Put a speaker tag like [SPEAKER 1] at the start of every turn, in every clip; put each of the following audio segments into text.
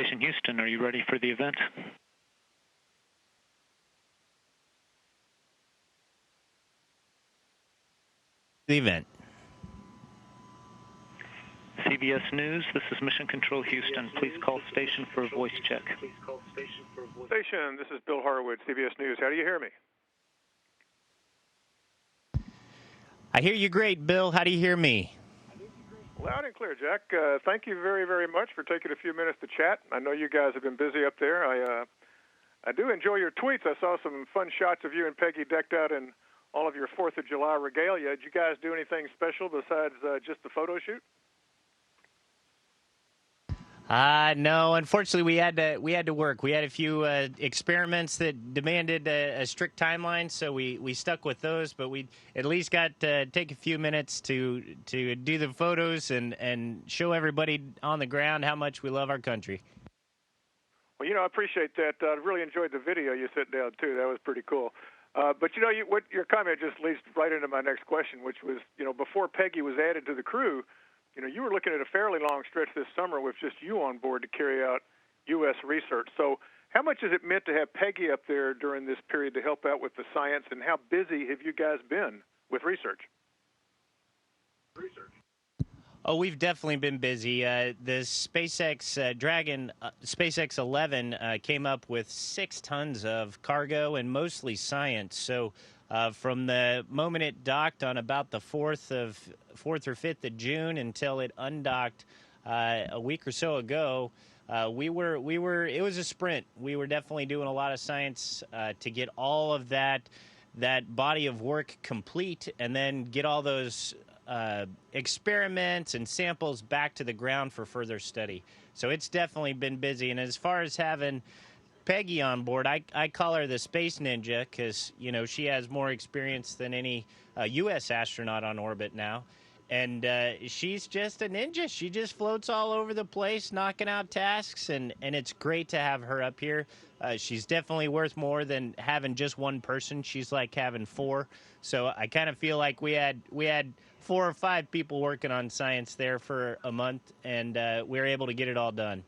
[SPEAKER 1] Station Houston, are you ready for the event?
[SPEAKER 2] The event.
[SPEAKER 1] CBS News, this is Mission Control Houston. Please call station for a voice check.
[SPEAKER 3] Station, this is Bill Harwood, CBS News. How do you hear me?
[SPEAKER 2] I hear you great, Bill. How do you hear me?
[SPEAKER 3] Loud and clear, Jack. Thank you very, very much for taking a few minutes to chat. I know you guys have been busy up there. I do enjoy your tweets. I saw some fun shots of you and Peggy decked out in all of your 4th of July regalia. Did you guys do anything special besides just the photo shoot?
[SPEAKER 2] No, unfortunately, we had to work. We had a few experiments that demanded a strict timeline, so we stuck with those. But we at least got to take a few minutes to do the photos and show everybody on the ground how much we love our country.
[SPEAKER 3] Well, I appreciate that. I really enjoyed the video you sent down too. That was pretty cool. But what your comment just leads right into my next question, which was, before Peggy was added to the crew, you were looking at a fairly long stretch this summer with just you on board to carry out U.S. research. So how much has it meant to have Peggy up there during this period to help out with the science, and how busy have you guys been with research?
[SPEAKER 2] Oh, we've definitely been busy. The SpaceX Dragon, SpaceX 11 came up with 6 tons of cargo and mostly science. So from the moment it docked on about the 4th or 5th of June until it undocked a week or so ago, it was a sprint. We were definitely doing a lot of science to get all of that body of work complete, and then get all those experiments and samples back to the ground for further study. So it's definitely been busy. And as far as having Peggy on board, I call her the space ninja because, she has more experience than any U.S. astronaut on orbit now. And she's just a ninja. She just floats all over the place, knocking out tasks, and it's great to have her up here. She's definitely worth more than having just one person. She's like having 4. So I kind of feel like we had 4 or 5 people working on science there for a month, and we were able to get it all done.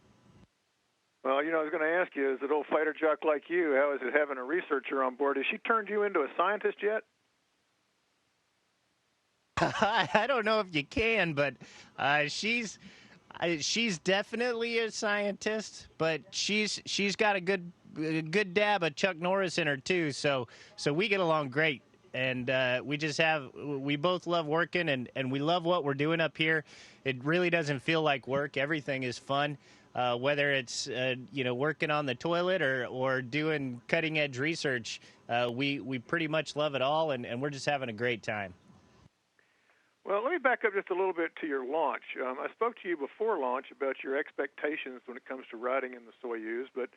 [SPEAKER 3] Well, I was going to ask you, as an old fighter jock like you, how is it having a researcher on board? Has she turned you into a scientist yet?
[SPEAKER 2] I don't know if you can, but she's definitely a scientist, but she's got a good dab of Chuck Norris in her too. So we get along great, and we both love working, and we love what we're doing up here. It really doesn't feel like work. Everything is fun. Whether it's working on the toilet or doing cutting edge research, we pretty much love it all, and we're just having a great time.
[SPEAKER 3] Well, let me back up just a little bit to your launch. I spoke to you before launch about your expectations when it comes to riding in the Soyuz, but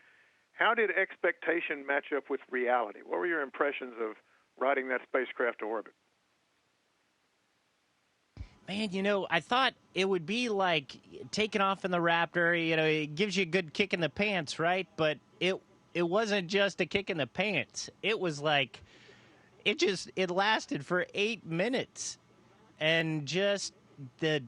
[SPEAKER 3] how did expectation match up with reality? What were your impressions of riding that spacecraft to orbit?
[SPEAKER 2] Man, I thought it would be like taking off in the Raptor. It gives you a good kick in the pants, right? But it wasn't just a kick in the pants. It was like it lasted for 8 minutes. And just the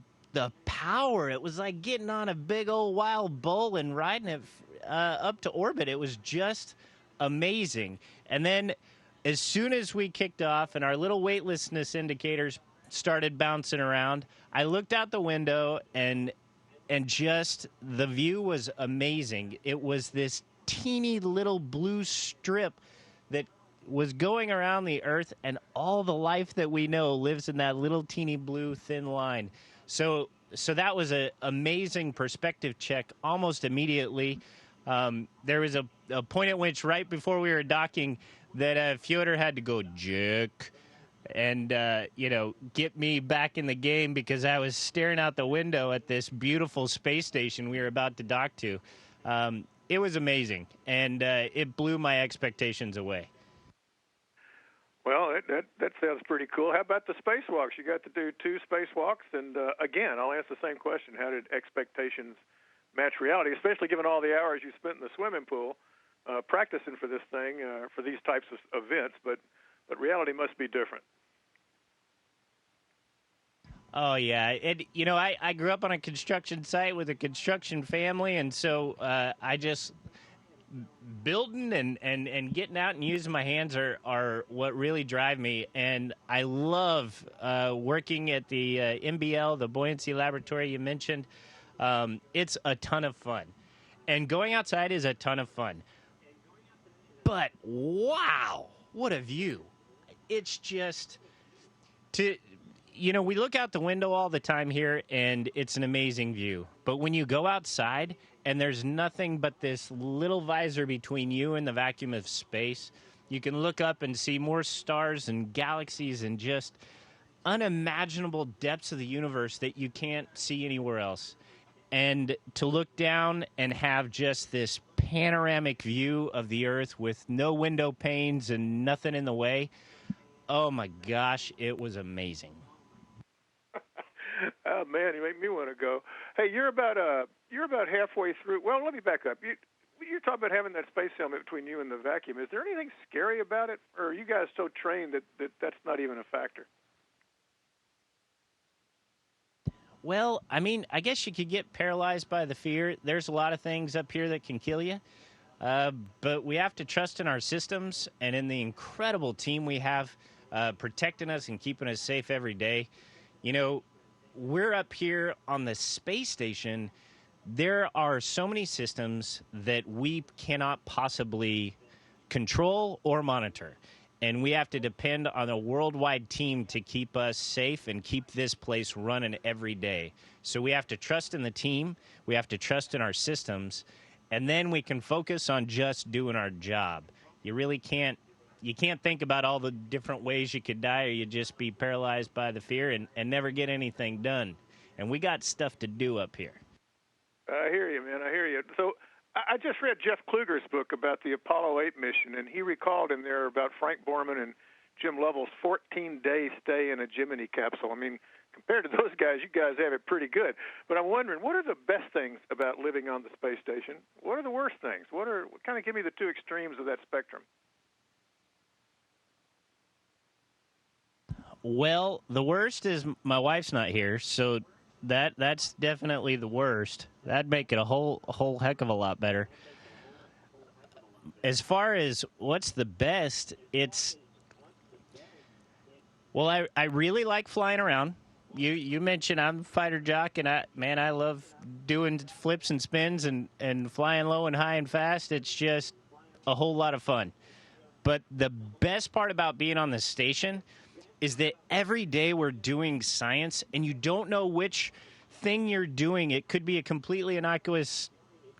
[SPEAKER 2] power, it was like getting on a big old wild bull and riding it up to orbit. It was just amazing. And then as soon as we kicked off and our little weightlessness indicators started bouncing around, I looked out the window and just the view was amazing. It was this teeny little blue strip that was going around the Earth, and all the life that we know lives in that little teeny blue thin line. So that was an amazing perspective check almost immediately. There was a point at which right before we were docking that Fyodor had to go jerk and get me back in the game because I was staring out the window at this beautiful space station we were about to dock to. It was amazing, and it blew my expectations away.
[SPEAKER 3] Well, that sounds pretty cool. How about the spacewalks? You got to do 2 spacewalks, and again, I'll ask the same question. How did expectations match reality, especially given all the hours you spent in the swimming pool practicing for this thing, for these types of events? But reality must be different.
[SPEAKER 2] Oh yeah, I grew up on a construction site with a construction family, and so I just building and getting out and using my hands are what really drive me. And I love working at the MBL, the buoyancy laboratory you mentioned. It's a ton of fun, and going outside is a ton of fun. But wow, what a view! It's just to we look out the window all the time here, and it's an amazing view. But when you go outside and there's nothing but this little visor between you and the vacuum of space, you can look up and see more stars and galaxies and just unimaginable depths of the universe that you can't see anywhere else. And to look down and have just this panoramic view of the Earth with no window panes and nothing in the way, oh my gosh, it was amazing.
[SPEAKER 3] Oh man, you make me want to go. Hey, you're about halfway through. Well, let me back up. You're talking about having that space helmet between you and the vacuum. Is there anything scary about it, or are you guys so trained that that's not even a factor?
[SPEAKER 2] Well, I mean, I guess you could get paralyzed by the fear. There's a lot of things up here that can kill you. But we have to trust in our systems and in the incredible team we have protecting us and keeping us safe every day. We're up here on the space station. There are so many systems that we cannot possibly control or monitor. And we have to depend on a worldwide team to keep us safe and keep this place running every day. So we have to trust in the team. We have to trust in our systems. And then we can focus on just doing our job. You really can't think about all the different ways you could die, or you'd just be paralyzed by the fear and never get anything done. And we got stuff to do up here.
[SPEAKER 3] I hear you, man. I hear you. So I just read Jeff Kluger's book about the Apollo 8 mission, and he recalled in there about Frank Borman and Jim Lovell's 14-day stay in a Gemini capsule. I mean, compared to those guys, you guys have it pretty good. But I'm wondering, what are the best things about living on the space station? What are the worst things? Kind of give me the two extremes of that spectrum.
[SPEAKER 2] Well, the worst is my wife's not here, so that's definitely the worst. That'd make it a whole heck of a lot better. As far as what's the best, I really like flying around. You mentioned I'm a fighter jock, and I love doing flips and spins and flying low and high and fast. It's just a whole lot of fun. But the best part about being on the station is that every day we're doing science, and you don't know which thing you're doing. It could be a completely innocuous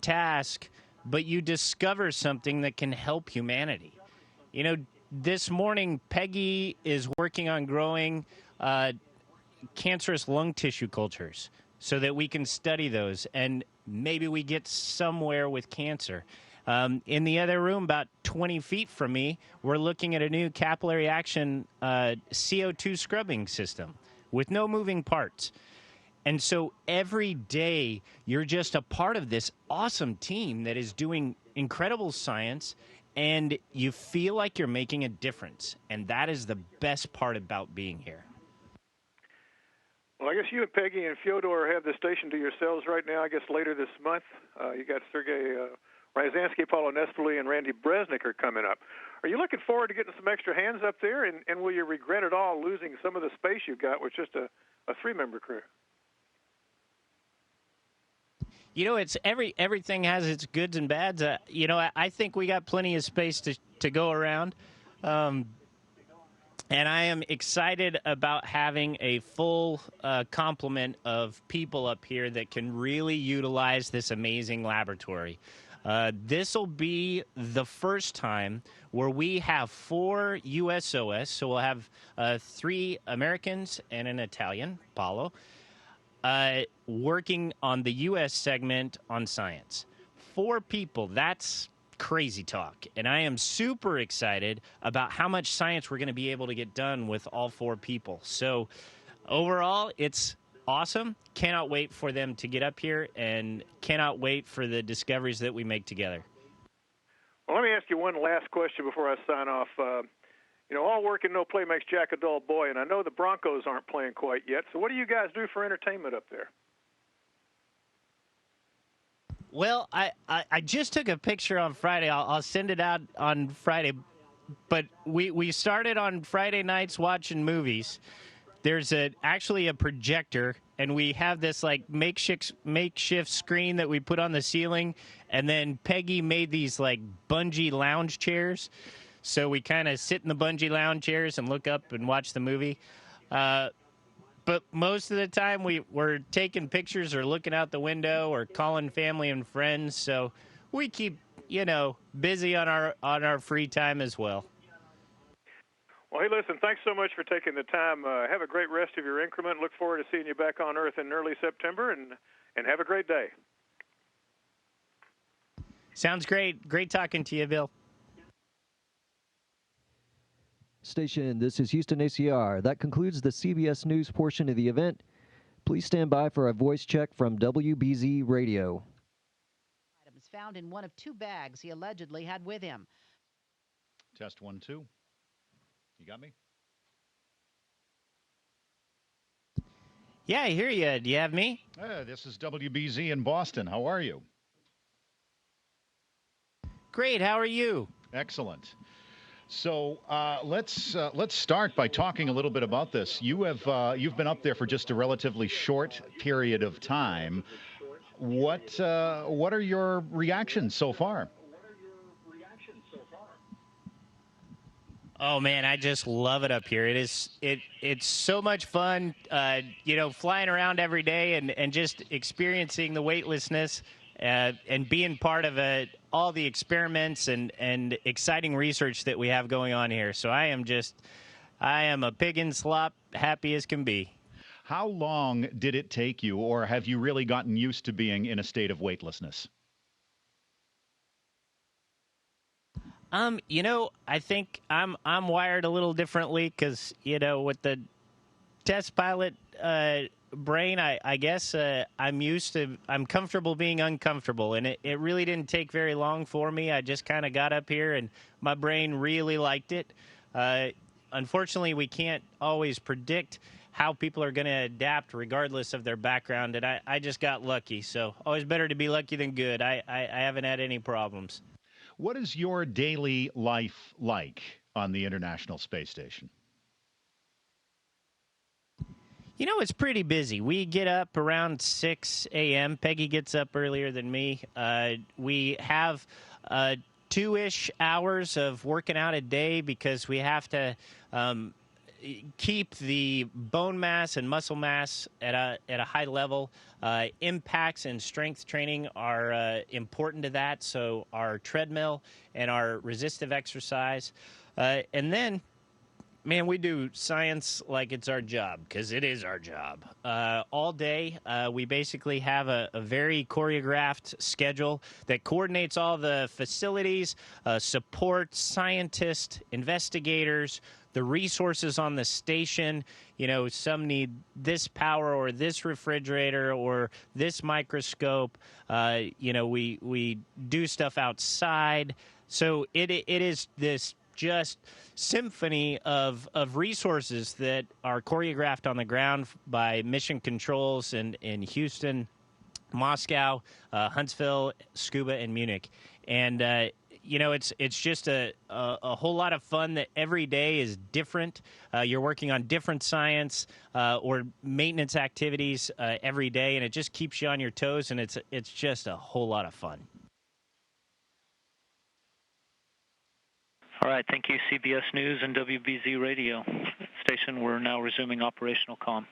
[SPEAKER 2] task, but you discover something that can help humanity. This morning, Peggy is working on growing cancerous lung tissue cultures so that we can study those, and maybe we get somewhere with cancer. In the other room, about 20 feet from me, we're looking at a new capillary action CO2 scrubbing system with no moving parts. And so every day, you're just a part of this awesome team that is doing incredible science, and you feel like you're making a difference. And that is the best part about being here.
[SPEAKER 3] Well, I guess you and Peggy and Fyodor have the station to yourselves right now. I guess later this month, you got Sergei Ryazanskiy, Paulo Nespoli, and Randy Bresnik are coming up. Are you looking forward to getting some extra hands up there, and will you regret at all losing some of the space you got with just a three-member crew?
[SPEAKER 2] It's everything has its goods and bads. I think we got plenty of space to go around. And I am excited about having a full complement of people up here that can really utilize this amazing laboratory. This will be the first time where we have 4 USOS, so we'll have 3 Americans and an Italian, Paolo, working on the U.S. segment on science. 4 people, that's crazy talk. And I am super excited about how much science we're going to be able to get done with all 4 people. So overall, it's awesome. Cannot wait for them to get up here, and cannot wait for the discoveries that we make together.
[SPEAKER 3] Well, let me ask you one last question before I sign off. All work and no play makes Jack a dull boy, and I know the Broncos aren't playing quite yet. So what do you guys do for entertainment up there?
[SPEAKER 2] Well, I just took a picture on Friday. I'll send it out on Friday. But we started on Friday nights watching movies. There's actually a projector, and we have this like makeshift screen that we put on the ceiling. And then Peggy made these like bungee lounge chairs. So we kind of sit in the bungee lounge chairs and look up and watch the movie. But most of the time we're taking pictures or looking out the window or calling family and friends. So we keep, busy on our free time as well.
[SPEAKER 3] Well, hey, listen, thanks so much for taking the time. Have a great rest of your increment. Look forward to seeing you back on Earth in early September, and have a great day.
[SPEAKER 2] Sounds great. Great talking to you, Bill.
[SPEAKER 4] Station, this is Houston ACR. That concludes the CBS News portion of the event. Please stand by for a voice check from WBZ Radio.
[SPEAKER 5] Items found in one of 2 bags he allegedly had with him.
[SPEAKER 6] Test 1, 2. You got me?
[SPEAKER 2] Yeah, I hear you. Do you have me?
[SPEAKER 6] This is WBZ in Boston. How are you?
[SPEAKER 2] Great. How are you?
[SPEAKER 6] Excellent. So let's start by talking a little bit about this. You've been up there for just a relatively short period of time. What are your reactions so far?
[SPEAKER 2] Oh man, I just love it up here. It's so much fun, flying around every day and just experiencing the weightlessness and being part of all the experiments and exciting research that we have going on here. So I am a pig in slop, happy as can be.
[SPEAKER 6] How long did it take you, or have you really gotten used to being in a state of weightlessness?
[SPEAKER 2] I think I'm wired a little differently because, with the test pilot brain, I guess I'm comfortable being uncomfortable. And it really didn't take very long for me. I just kind of got up here and my brain really liked it. Unfortunately, we can't always predict how people are going to adapt regardless of their background. And I just got lucky. So always better to be lucky than good. I haven't had any problems.
[SPEAKER 6] What is your daily life like on the International Space Station?
[SPEAKER 2] It's pretty busy. We get up around 6 a.m. Peggy gets up earlier than me. We have 2-ish hours of working out a day because we have to keep the bone mass and muscle mass at a high level. Impacts and strength training are important to that, so our treadmill and our resistive exercise. And then, man, we do science like it's our job, because it is our job. All day, we basically have a very choreographed schedule that coordinates all the facilities, support scientists, investigators, the resources on the station. Some need this power or this refrigerator or this microscope. We do stuff outside. So it is this just symphony of resources that are choreographed on the ground by mission controls in Houston, Moscow, Huntsville, Scuba, and Munich. And it's just a whole lot of fun that every day is different. You're working on different science or maintenance activities every day, and it just keeps you on your toes, and it's just a whole lot of fun.
[SPEAKER 1] All right, thank you, CBS News and WBZ Radio. Station, we're now resuming operational comm.